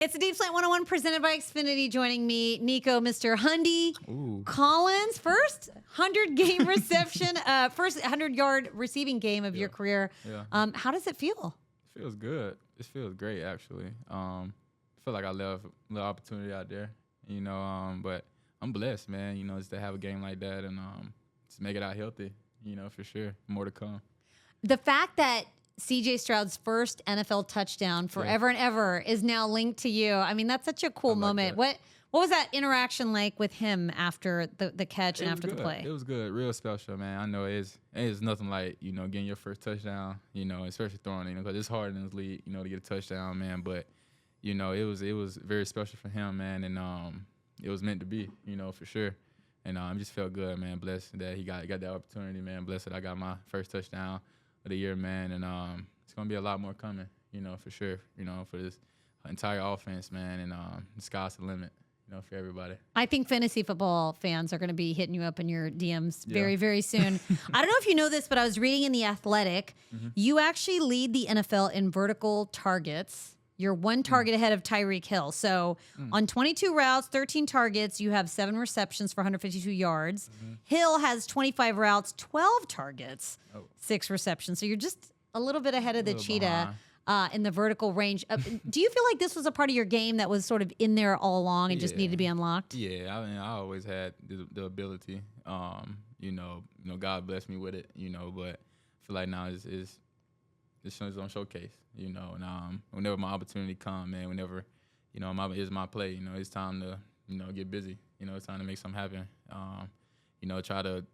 It's a DeepSlant 101 presented by Xfinity. Joining me, Nico, Mr. Hundy Collins. First 100-game reception, first 100-yard receiving game of your career. Yeah. How does it feel? It feels good. It feels great, actually. I feel like I left a little opportunity out there, but I'm blessed, man, just to have a game like that and just make it out healthy, for sure. More to come. The fact that C.J. Stroud's first NFL touchdown forever and ever is now linked to you. I mean, that's such a cool moment. What was that interaction like with him after the catch and after the play? It was good. Real special, man. I know it's nothing like, getting your first touchdown, especially throwing, because it's hard in this league, to get a touchdown, man. But, it was very special for him, man. And it was meant to be, for sure. And it just felt good, man. Blessed that he got that opportunity, man. Blessed that I got my first touchdown of the year, man, and it's gonna be a lot more coming, for sure, for this entire offense, man, and the sky's the limit, for everybody. I think fantasy football fans are going to be hitting you up in your DMs very, very soon. I don't know if you know this, but I was reading in The Athletic, you actually lead the NFL in vertical targets. You're one target ahead of Tyreek Hill. So on 22 routes, 13 targets, you have 7 receptions for 152 yards. Hill has 25 routes, 12 targets, 6 receptions. So you're just a little bit ahead of the cheetah in the vertical range. Do you feel like this was a part of your game that was sort of in there all along and just needed to be unlocked? Yeah, I mean, I always had the ability. God blessed me with it, but I feel like now it's on showcase, and whenever my opportunity come, man, whenever, it's my play, it's time to, get busy, it's time to make something happen. Try to,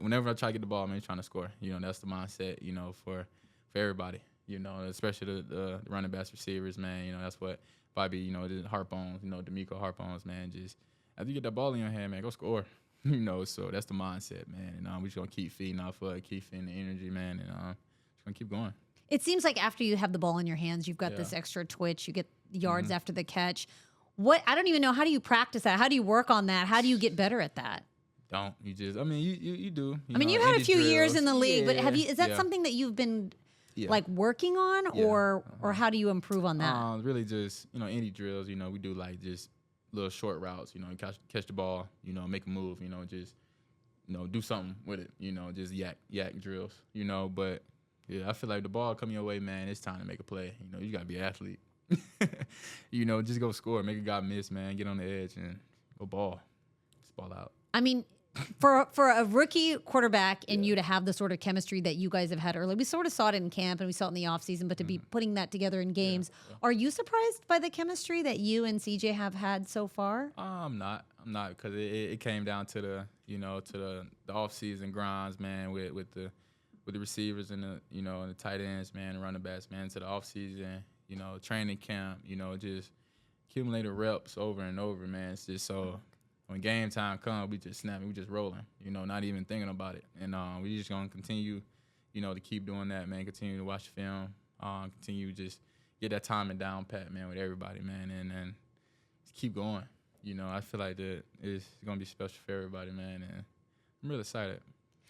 whenever I try to get the ball, man, trying to score, that's the mindset, for everybody, especially the running backs, receivers, man, that's what Bobby, the harp-ons, D'Amico harp-ons, man, just after you get that ball in your hand, man, go score, so that's the mindset, man, and we just gonna keep feeding off of it, keep feeding the energy, man, and just gonna keep going. It seems like after you have the ball in your hands, you've got this extra twitch. You get yards after the catch. I don't even know. How do you practice that? How do you work on that? How do you get better at that? You do. You've had a few years in the league, but is that something that you've been like working on or how do you improve on that? Really just, indie drills, we do like just little short routes, catch the ball, make a move, just, do something with it, just yak drills, but yeah, I feel like the ball coming your way, man, it's time to make a play. You got to be an athlete. Just go score, make a guy miss, man, get on the edge and go ball. Just ball out. I mean, for a rookie quarterback and you to have the sort of chemistry that you guys have had early, we sort of saw it in camp and we saw it in the offseason, but to be putting that together in games, are you surprised by the chemistry that you and CJ have had so far? I'm not because it came down to the, to the offseason grinds, man, with the receivers and the, and the tight ends, man, the running backs, man, to the offseason, training camp, just accumulated reps over and over, man. It's just so when game time comes, we just snapping, we just rolling, not even thinking about it. And we just going to continue, to keep doing that, man, continue to watch the film, continue to just get that timing down pat, man, with everybody, man, and then just keep going. I feel like that it's going to be special for everybody, man, and I'm really excited.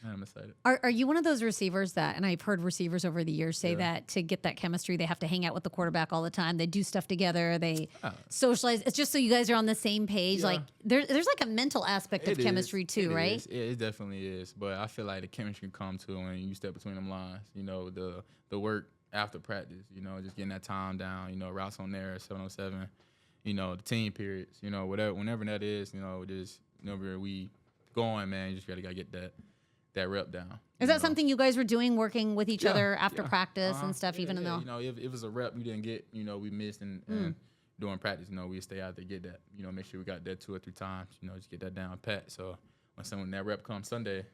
I'm excited. Are you one of those receivers that, and I've heard receivers over the years say that to get that chemistry, they have to hang out with the quarterback all the time. They do stuff together. They socialize. It's just so you guys are on the same page. Like there's like a mental aspect of chemistry too, right? It definitely is. But I feel like the chemistry comes to when you step between them lines. The work after practice. Just getting that time down. Routes on there, 707. The team periods. Whenever that is. Just whenever we going, man, you just gotta get that rep down. Is that something you guys were doing, working with each other after practice and stuff, even in the... if it was a rep you didn't get, we missed and during practice, we stay out there, get that, make sure we got that 2 or 3 times, just get that down pat. So when that rep comes Sunday,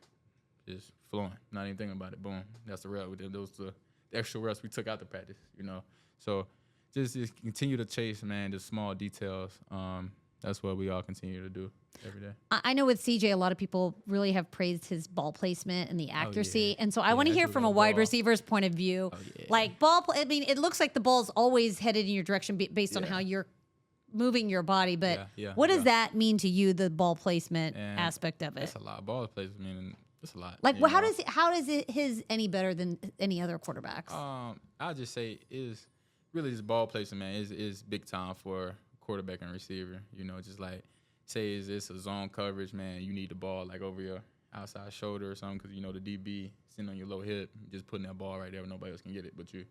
just flowing, not even thinking about it, boom, that's the rep. Those the extra reps we took out the practice, So just continue to chase, man, the small details. That's what we all continue to do every day. I know with CJ, a lot of people really have praised his ball placement and the accuracy. And so I want to hear from a wide receiver's point of view. Like it looks like the ball's always headed in your direction based on how you're moving your body. But what does that mean to you, the ball placement aspect of it? That's a lot. Ball placement, meaning it's a lot. Like, how does it his any better than any other quarterbacks? I'll just say is really just ball placement, man, is big time for quarterback and receiver. You know, just like say it's a zone coverage, man. You need the ball like over your outside shoulder or something because you know the DB sitting on your low hip, just putting that ball right there, nobody else can get it but you.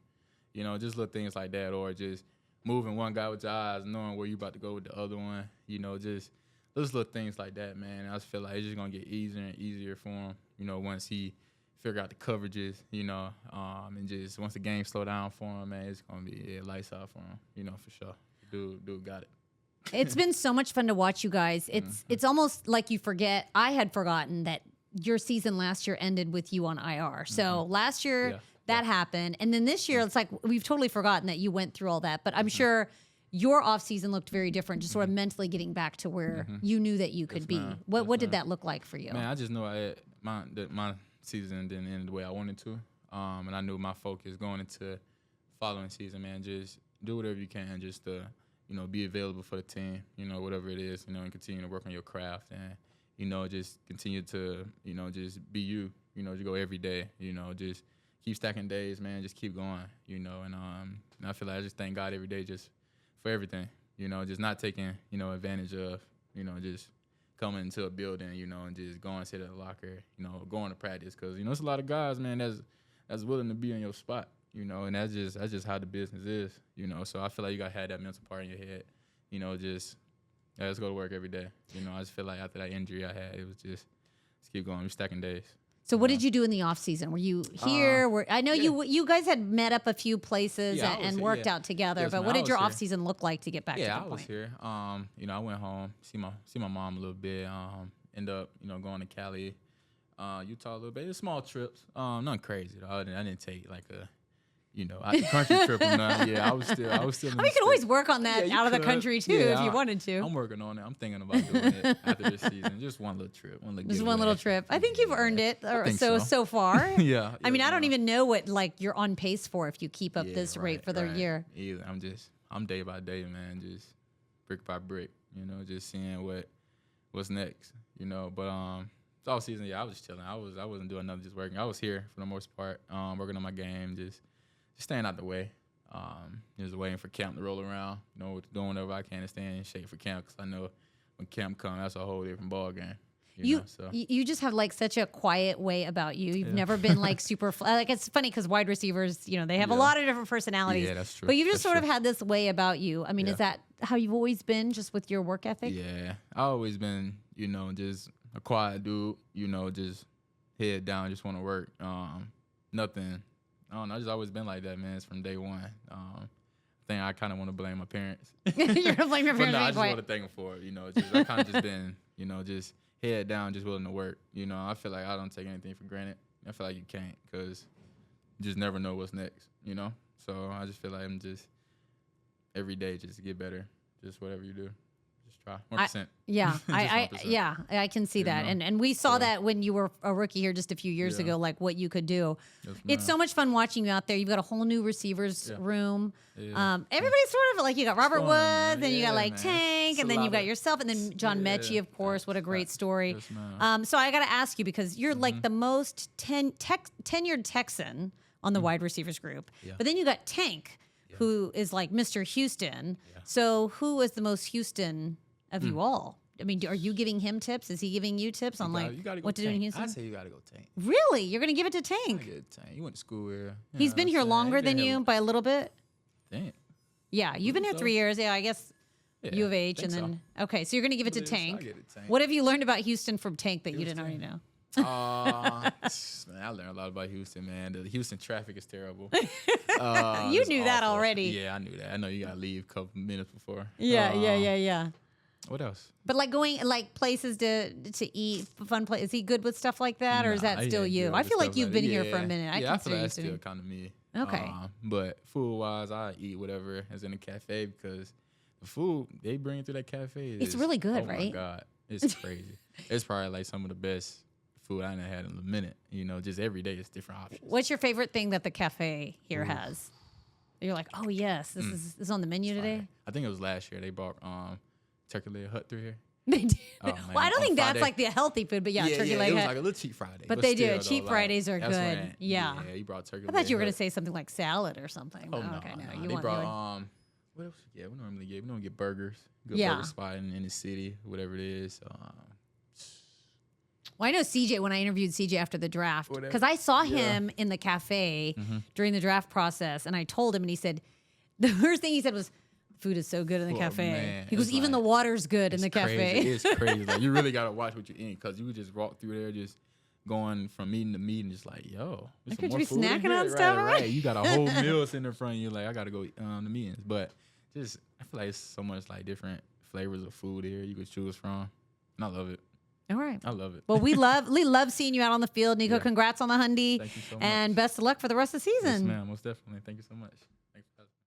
You know, just little things like that, or just moving one guy with your eyes, knowing where you about to go with the other one. You know, just those little things like that, man. I just feel like it's just gonna get easier and easier for him. You know, once he figure out the coverages, you know, and just once the game slow down for him, man, it's gonna be lights out for him. You know, for sure. Dude got it. It's been so much fun to watch you guys. It's almost like you forget. I had forgotten that your season last year ended with you on IR. So last year that happened, and then this year it's like we've totally forgotten that you went through all that. But I'm sure your off season looked very different, just sort of mentally getting back to where you knew that you could be. What did that look like for you? Man, I just know my season didn't end the way I wanted to, and I knew my focus going into following season, man, just do whatever you can just to, you know, be available for the team, you know, whatever it is, you know, and continue to work on your craft and, you know, just continue to, you know, just be you, you know, just go every day, you know, just keep stacking days, man, just keep going, you know, and I feel like I just thank God every day just for everything, you know, just not taking, you know, advantage of, you know, just coming into a building, you know, and just going, sit at the locker, you know, going to practice, because, you know, it's a lot of guys, man, that's willing to be in your spot. You know, and that's just how the business is, you know. So I feel like you got to have that mental part in your head, you know, just let's go to work every day. You know, I just feel like after that injury I had, it was just let's keep going. We're stacking days. So what did you do in the off season? Were you here? I know you guys had met up a few places and worked out together, yes, but man, what did your here. off season look like to get back to the point? Yeah, I was here. You know, I went home, see my mom a little bit, end up, you know, going to Cali, Utah a little bit. It's small trips. Nothing crazy though. I didn't take like a, you know, country trip or nothing. Yeah, I was still. I mean, you could always work on that out of the country too if you wanted to. I'm working on it. I'm thinking about doing it after this season. Just one little trip. Just one little trip. I think you've earned it so far. Yeah. I mean, I don't even know what like you're on pace for if you keep up this rate for the year. Either. I'm day by day, man. Just brick by brick. You know, just seeing what's next. You know, but all season, I was just chilling. I wasn't doing nothing, just working. I was here for the most part, working on my game, just staying out the way, just waiting for camp to roll around, you know, doing whatever I can to stay in shape for camp, because I know when camp comes, that's a whole different ball game. You just have like such a quiet way about you. You've never been like super, like it's funny because wide receivers, you know, they have a lot of different personalities. Yeah, that's true. But you've just sort of had this way about you. I mean, is that how you've always been, just with your work ethic? Yeah, I've always been, you know, just a quiet dude, you know, just head down, just want to work. Nothing. I don't know. I've just always been like that, man. It's from day one. I think I kind of want to blame my parents. You're going to blame your parents? But no, I just want to thank them for it. You know, I kind of just been, you know, just head down, just willing to work. You know, I feel like I don't take anything for granted. I feel like you can't, because you just never know what's next, you know? So I just feel like I'm just every day just get better. Just whatever you do. Try 1%. I can see that. And we saw that when you were a rookie here just a few years ago, like what you could do. Yes, it's so much fun watching you out there. You've got a whole new receivers room. Yeah. Everybody's sort of like, you got Robert Woods, then you got like Tank, and then you've got yourself, and then John Mechie, of course. What a great story. Yes, so I got to ask you, because you're like the most tenured Texan on the wide receivers group. Yeah. But then you got Tank, who is like Mr. Houston. Yeah. So who is the most Houston of you all? I mean, are you giving him tips? Is he giving you tips on what to do in Houston? I say you got to go Tank. Really? You're going to give it to Tank? Tank. He went to school here. He's been here longer than you by a little bit? Tank. Yeah, you've been here 3 years. Yeah, I guess U of H. And then, okay, so you're going to give it to Tank. What have you learned about Houston from Tank that you didn't already know? Man, I learned a lot about Houston, man. The Houston traffic is terrible. You knew that already. Yeah, I knew that. I know you got to leave a couple minutes before. Yeah. What else? But like going like places to eat, fun place. Is he good with stuff like that, or is that still you? I feel like you've been here for a minute. I feel like that's still kind of me. Okay. But food wise, I eat whatever is in the cafe, because the food they bring through that cafe it's really good, right? Oh my God, it's crazy. It's probably like some of the best food I had in a minute. You know, just every day it's different options. What's your favorite thing that the cafe here has? You're like, oh yes, this is on the menu today. I think it was last year they brought Turkey Leg Hut through here. They do. Oh, man. Well, I don't On think that's Friday- like the healthy food, but yeah, turkey leg. it was like a little cheap Friday. But they do. still, though, Cheap like, Fridays are that's good. when- Yeah. Yeah, he brought turkey. I thought you were leg, gonna but- say something like salad or something. Oh no, okay, no, no. you They want brought what else? Yeah, we normally get burgers. Good Yeah. burger spot in the city, whatever it is. Well, I know CJ when I interviewed CJ after the draft Whatever. because I saw him in the cafe during the draft process, and I told him, and he said the first thing he said was, "Food is so good in the Oh, cafe." man. He goes, It's "Even the like- water's good in the It's crazy. cafe." It's crazy. Like you really gotta watch what you eat because you would just walk through there just going from meeting to meeting, just like, yo, there's Could some you more be food in snacking on here. stuff, Right, right? right. You got a whole meal sitting in front of you. Like I gotta go the meetings, but just I feel like it's so much like different flavors of food here you could choose from, and I love it. All right. I love it. Well, we love seeing you out on the field, Nico. Yeah. Congrats on the Hyundai, Thank you so much. and best of luck for the rest of the Yes, season. ma'am. Most definitely. Thank you so much.